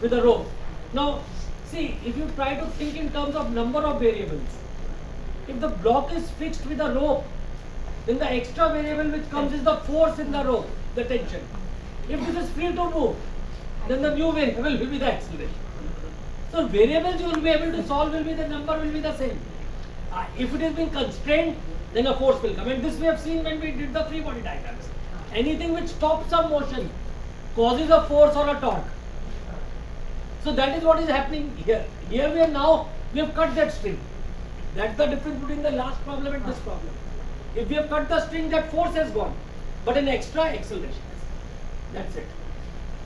with a rope. Now, see, if you try to think in terms of number of variables, if the block is fixed with a rope, then the extra variable which comes is the force in the rope, the tension. If this is free to move, then the new variable will be the acceleration. So variables you will be able to solve will be, the number will be the same. If it has been constrained, then a force will come. And this we have seen when we did the free body diagrams. Anything which stops some motion causes a force or a torque. So that is what is happening here. Here we have cut that string. That's the difference between the last problem and this problem. If we have cut the string, that force has gone, but an extra acceleration. That's it.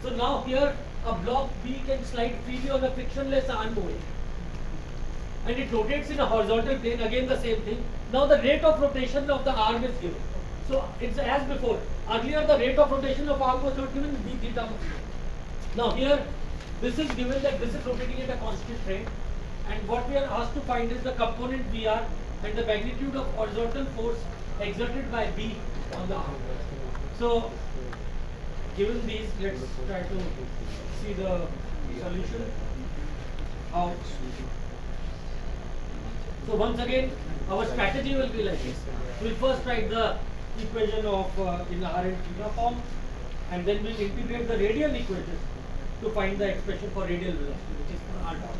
So now here a block B can slide freely on a frictionless arm moving, and it rotates in a horizontal plane. Again the same thing. Now the rate of rotation of the arm is given. So it's as before. Earlier the rate of rotation of arm was not given, d theta was given. Now here this is given that this is rotating at a constant rate, and what we are asked to find is the component VR and the magnitude of horizontal force exerted by B on the arm. So given these, let's try to see the solution. How? So once again, our strategy will be like this. We'll first write the equation of in R and theta form, and then we'll integrate the radial equation to find the expression for radial velocity, which is for r dot.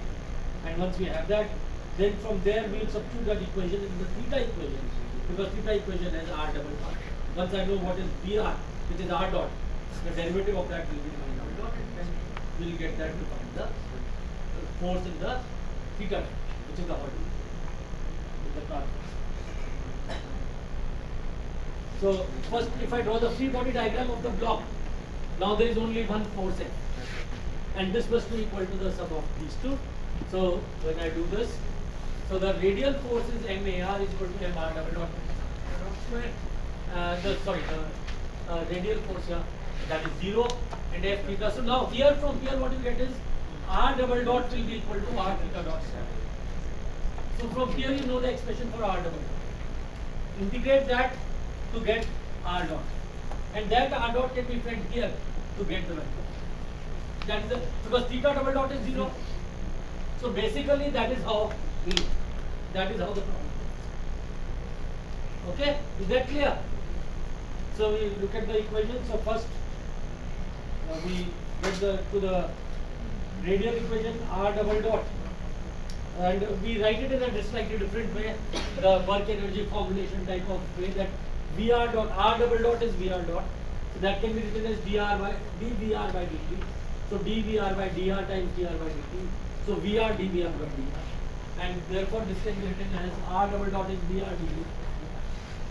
And once we have that, then from there we'll substitute that equation in the theta equation, because theta equation has r double dot. Once I know what is VR, which is r dot, the derivative of that will be r double dot, and we'll get that to find the force in the theta, which is the horizontal. So first, if I draw the free body diagram of the block, now there is only one force F, and this must be equal to the sum of these two. So when I do this, so the radial force is MAR is equal to MR double dot square. The radial force here, that is 0, and F theta. So now here from here what you get is R double dot will be equal to R theta dot square. So from here you know the expression for R double dot. Integrate that to get R dot, and that R dot can be fed here to get the value. That is because theta double dot is 0. So basically that is how the problem is. Okay, is that clear? So we look at the equation. So first we get to the radial equation r double dot, and we write it in a slightly different way, the work energy formulation type of way, that Vr dot r double dot is Vr dot. So that can be written as dr by dVr by dt. So dVr by dr times dr by dt. So Vr dVr by dr. And therefore this can be written as r double dot is Vr dt.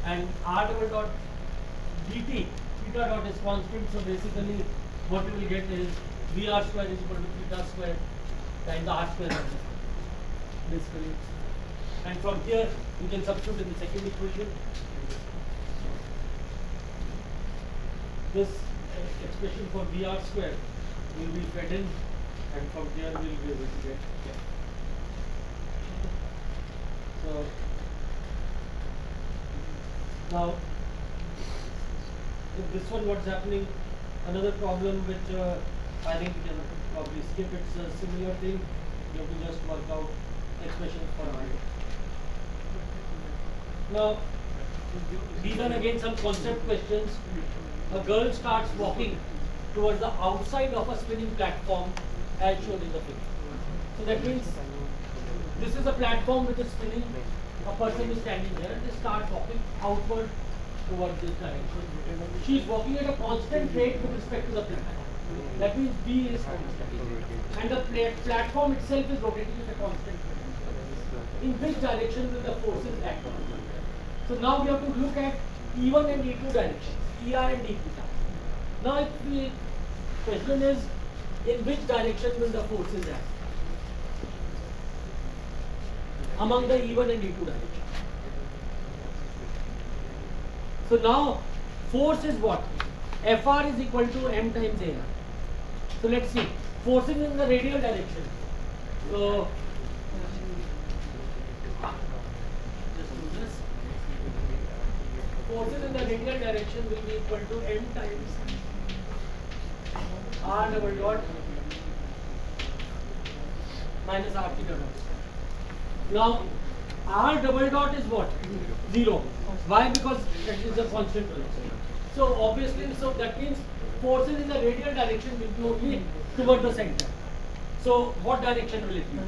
And r double dot dt, theta dot is constant. So basically what we will get is Vr square is equal to theta square times r square. Basically. And from here you can substitute in the second equation. This expression for Vr square will be fed in, and from here we will be able to get here. So now if this one, what's happening, another problem which I think we can probably skip, it's a similar thing. You have to just work out expressions for R. Now these are again some concept questions. A girl starts walking towards the outside of a spinning platform as shown in the figure. So that means this is a platform which is spinning. A person is standing there and they start walking outward towards this direction. She is walking at a constant rate with respect to the platform. That means B is constant. And the platform itself is rotating at a constant rate. In which direction will the forces act on? So now we have to look at E1 and E2 directions, ER and D theta. Now if the question is, in which direction will the forces act? Among the E1 and E2 direction. So now force is what? Fr is equal to m times AR. So let's see, forces in the radial direction. So forces in the radial direction will be equal to m times r double dot minus r theta dot. Now r double dot is what? 0. Why? Because that is a constant velocity. So obviously, so that means forces in the radial direction will be only toward the center. So what direction will it be?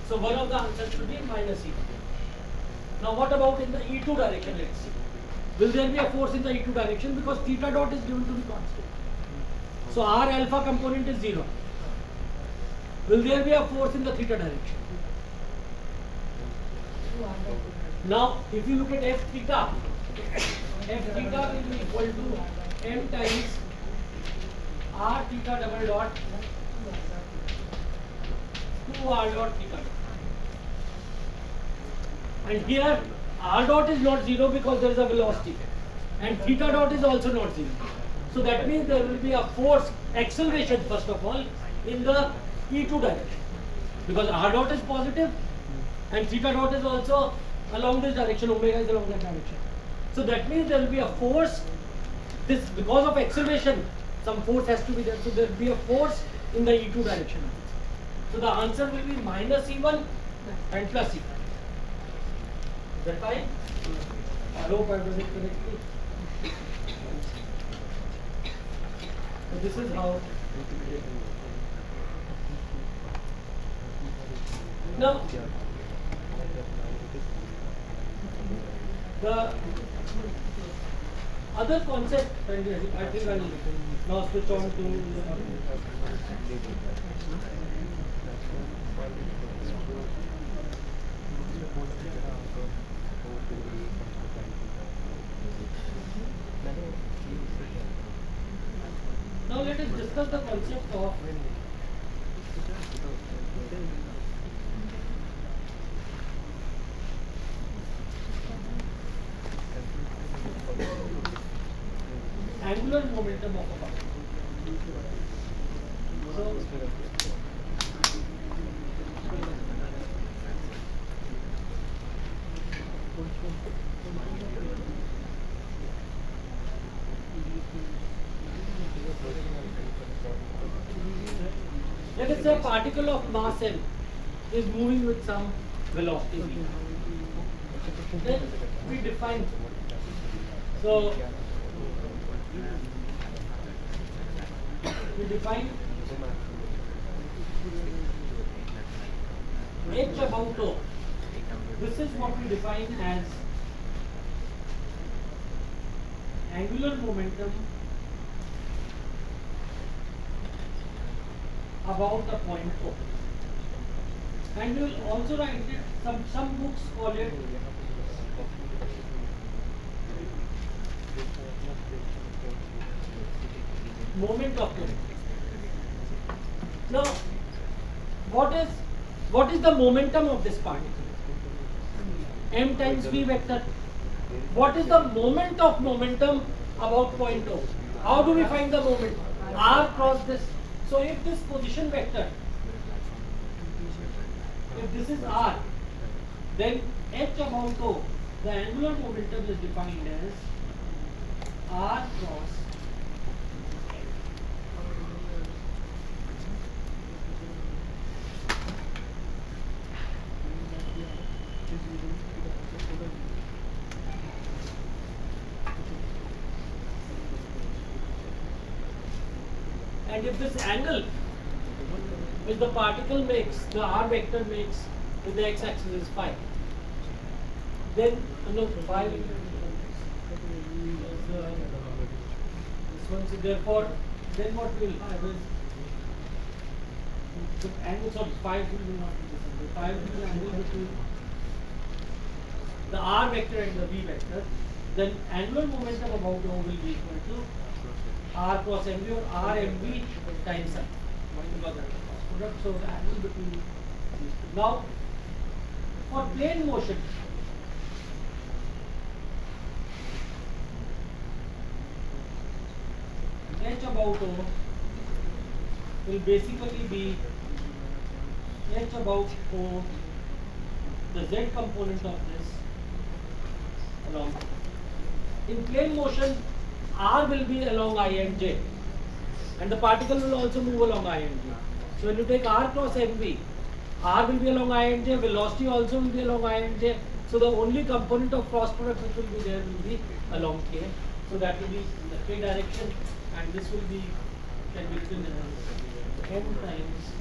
So one of the answers should be minus E. Now what about in the E2 direction? Let's see. Will there be a force in the E2 direction? Because theta dot is given to be constant. So R alpha component is 0. Will there be a force in the theta direction? Now if you look at F theta will be equal to m times R theta double dot 2 R dot theta. And here R dot is not 0 because there is a velocity, and theta dot is also not 0. So that means there will be a force acceleration first of all in the E2 direction, because R dot is positive and theta dot is also along this direction, omega is along that direction. So that means there will be a force, this because of acceleration some force has to be there, so there will be a force in the E2 direction. So the answer will be minus E1 and plus E2. Is that fine? I hope I done it correctly. So this is how. Now, the other concept, I think I will now switch on to. Now let us discuss the concept of angular momentum of a particle. So, let us say a particle of mass m is moving with some velocity v. Then we define. So We define h about O. This is what we define as angular momentum about the point O. And we will also write it, some books call it moment of moment. Now, what is the momentum of this particle? M times v vector. What is the moment of momentum about point O? How do we find the moment? R cross this. So if this position vector, if this is R, then h about O, the angular momentum is defined as R cross and if this angle which the particle makes, the r vector makes with the x-axis is phi, then no phi will be this one. So therefore, then what we will have is the angle. Sorry, phi will not be this angle. Phi will be the angle between the r vector and the v vector. Then angular momentum about O will be equal to R cross MV or R MV times I. Because that is cross product. So the angle between these two. Now, for plane motion, h about O will basically be h about O, the z component of this along. In plane motion, R will be along I and J, and the particle will also move along I and J. So when you take R cross MV, R will be along I and J, velocity also will be along I and J. So the only component of cross product which will be there will be along K. So that will be in the K direction, and this will be, can be written as M times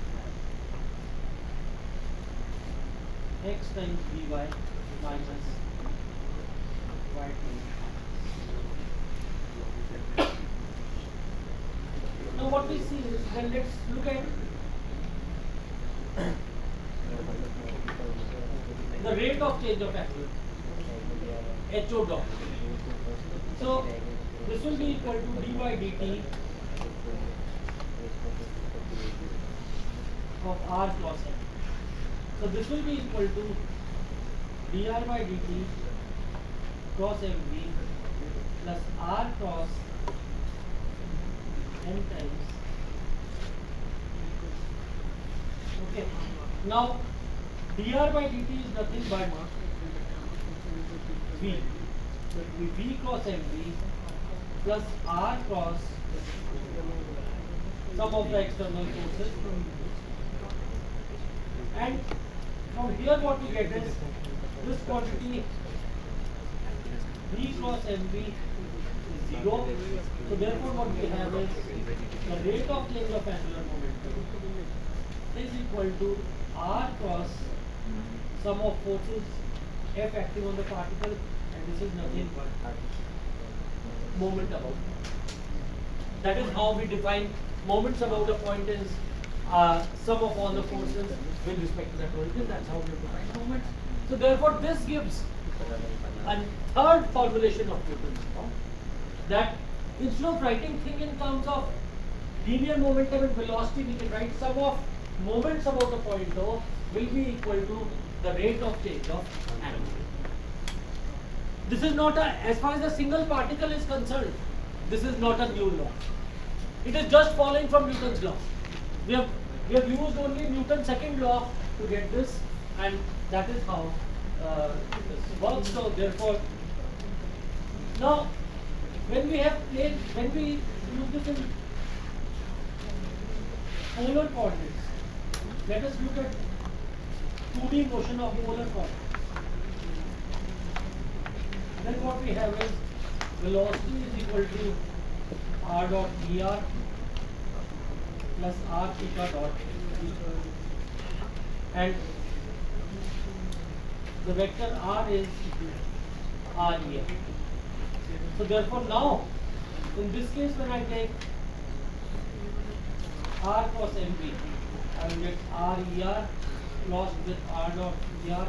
X times Vy minus Y. Now what we see is, then let's look at the rate of change of angle, HO dot. So this will be equal to d by dt of R cross M. So this will be equal to dr by dt cross mv plus R cross M times. Okay. Now dr by dt is nothing but v. So it will be v cross mv plus R cross some of the external forces. And from here what we get is this quantity v cross mv is 0. So therefore what we have is the rate of change of angular momentum is equal to R cross sum of forces F acting on the particle, and this is nothing but moment about. That is how we define moments about a point is sum of all the forces with respect to that origin. That's how we define moments. So therefore this gives a third formulation of Newton's law, that instead of writing thing in terms of linear momentum and velocity, we can write sum of moments about a point O will be equal to the rate of change of angle. This is not a, as far as a single particle is concerned, this is not a new law. It is just following from Newton's law. We have used only Newton's second law to get this, and that is how this works. So therefore, now when we use this in polar coordinates, let us look at 2D motion of polar coordinates. Then what we have is velocity is equal to r dot er plus r theta dot, and the vector r is r here. So therefore now, in this case when I take r cross mv, I will get r er crossed with r dot er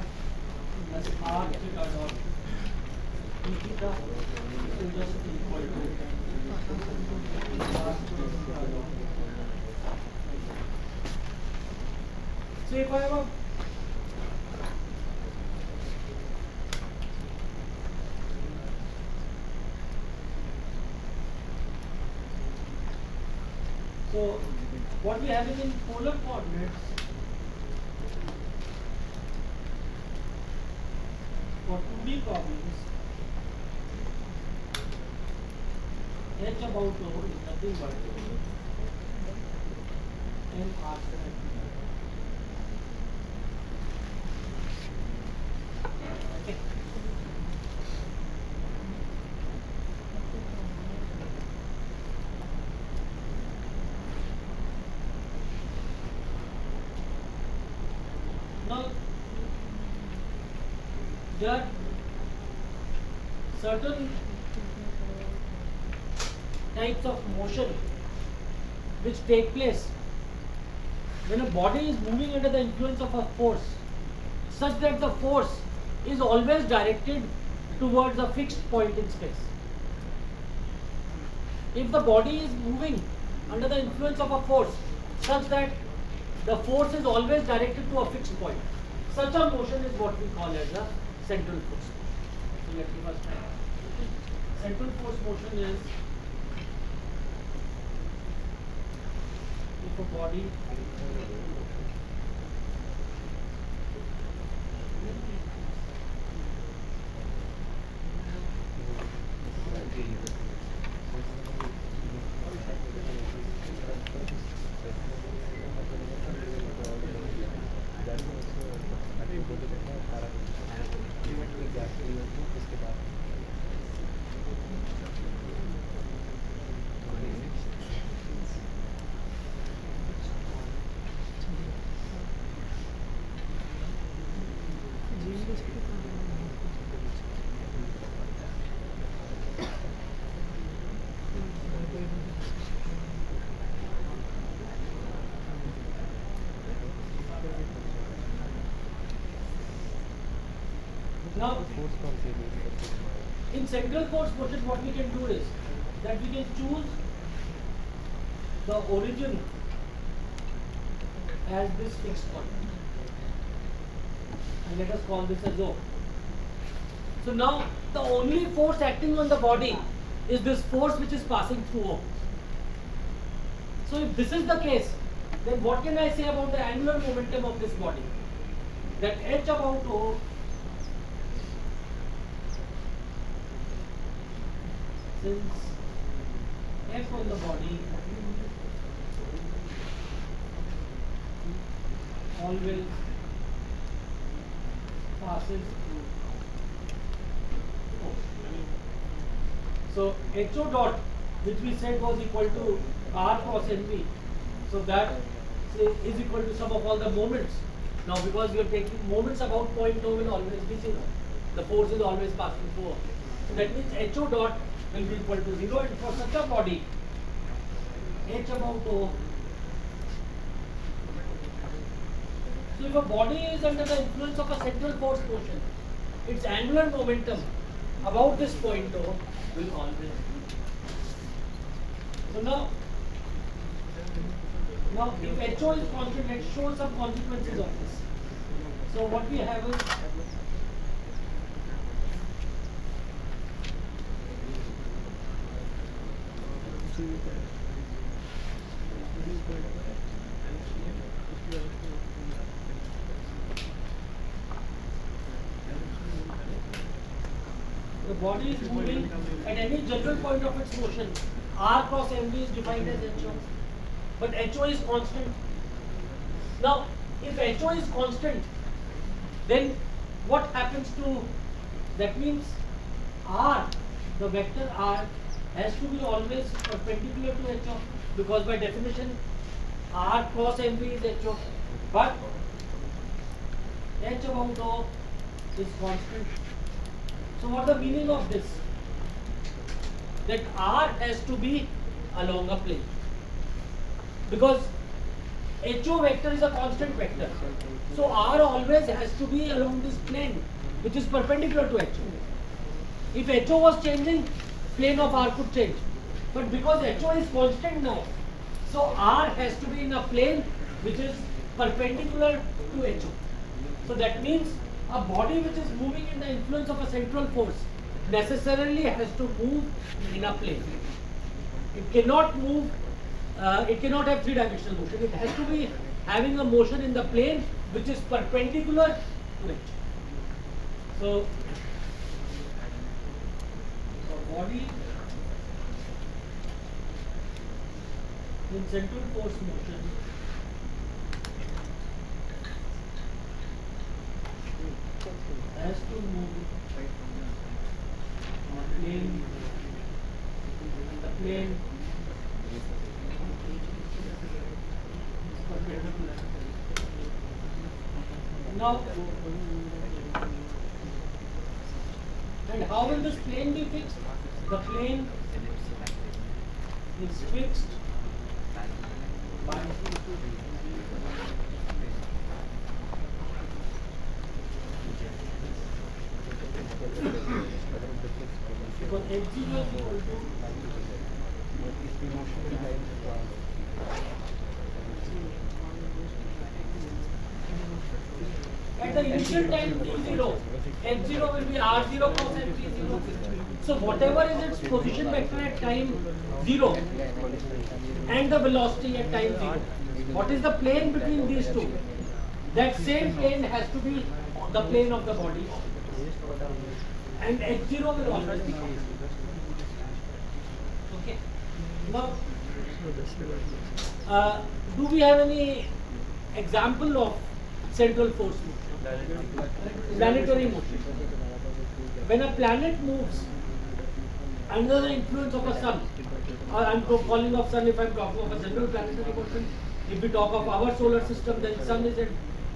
plus r theta dot e theta is just equal to r theta dot. So if I have a so what we have is in polar coordinates for 2D problems, h about O is nothing but n r squared. Okay. Now there are certain types of motion which take place when a body is moving under the influence of a force such that the force is always directed towards a fixed point in space. If the body is moving under the influence of a force such that the force is always directed to a fixed point, such a motion is what we call as a central force motion. So let me first try. Central force motion is if a body now in central force motion what we can do is that we can choose the origin as this fixed point and let us call this as O. So now the only force acting on the body is this force which is passing through O. So if this is the case, then what can I say about the angular momentum of this body? That h about O since F on the body always passes through O. So HO dot, which we said was equal to R cross NV, so that is equal to sum of all the moments. Now because we are taking moments about point O will always be 0. The force is always passing through O. So that means HO dot will be equal to 0, and for such a body, H about O. So if a body is under the influence of a central force motion, its angular momentum about this point O will always be. So now if HO is constant, let's show some consequences of this. So what we have is the body is moving at any general point of its motion. R cross MV is defined as HO, but HO is constant. Now, if HO is constant, then what happens to, that means R, the vector R has to be always perpendicular to HO, because by definition R cross MV is HO, but H about O is constant. So what the meaning of this? That R has to be along a plane, because HO vector is a constant vector. So R always has to be along this plane which is perpendicular to HO. If HO was changing, plane of R could change. But because HO is constant now, so R has to be in a plane which is perpendicular to HO. So that means a body which is moving in the influence of a central force necessarily has to move in a plane. It cannot move, it cannot have three-dimensional motion. It has to be having a motion in the plane which is perpendicular to HO. So body in central force motion has to move on a plane, the plane is perpendicular. Now, and how will this plane be fixed? The plane is fixed by because H0 is equal to at the initial time t0, H0 will be R0 cross Ft0. So whatever is its position vector at time 0 and the velocity at time 0, what is the plane between these two? That same plane has to be the plane of the body, and H0 will always be constant. Okay. Now, do we have any example of central force motion? Planetary motion. When a planet moves under the influence of a sun, or I'm calling of sun if I'm talking of a general planetary motion. If we talk of our solar system, then sun is in,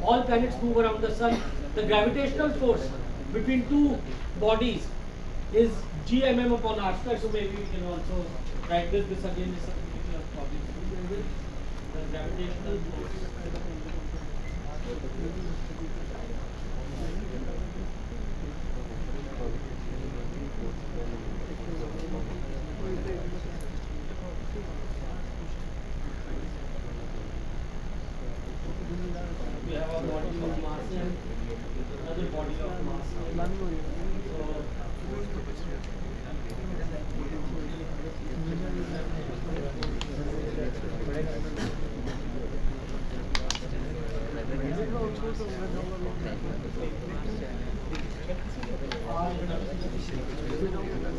all planets move around the sun. The gravitational force between two bodies is gmm upon r square. So maybe we can also write this. This again is something which you have probably familiar with. The gravitational force. We have a body of mass and another body of mass.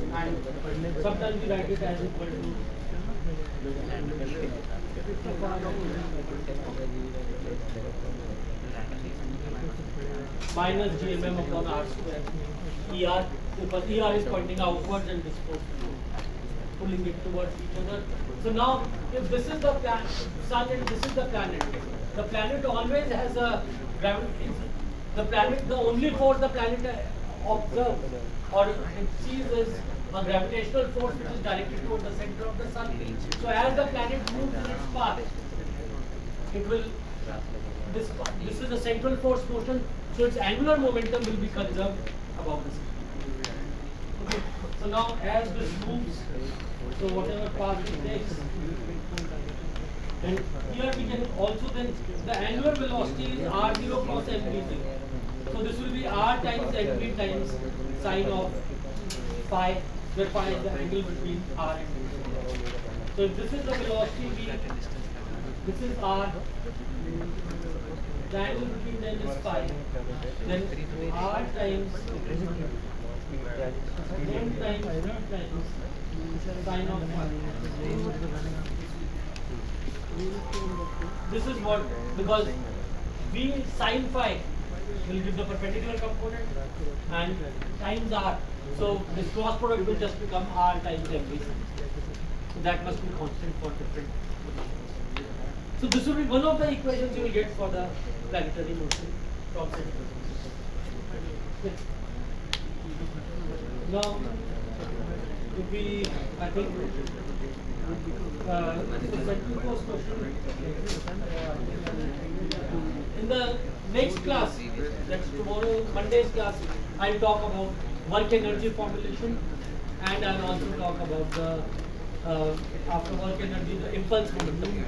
And sometimes we write it as equal to minus gmm upon r square ER, because ER is pointing outwards and this is pulling it towards each other. So now, if this is the sun and this is the planet always has a gravity. The planet, the only force the planet observes or it sees is a gravitational force which is directed toward the center of the sun. So as the planet moves in its path, it will this is a central force motion, so its angular momentum will be conserved above the sun. Okay. So now as this moves, so whatever path it takes, and here we can also then the angular velocity is r0 cross mv0. So this will be r times mv times sine of phi, where phi is the angle between r and v. So if this is the velocity v, this is r, the angle between them is phi, then r times m times v times sine of phi. This is what, because v sine phi will give the perpendicular component and times r. So this cross product will just become r times mv. So that must be constant for different. So this will be one of the equations you will get for the planetary motion from center. Now, if we, I think, in the next class, that's tomorrow, Monday's class, I'll talk about work energy formulation, and I'll also talk about the after work energy, the impulse momentum.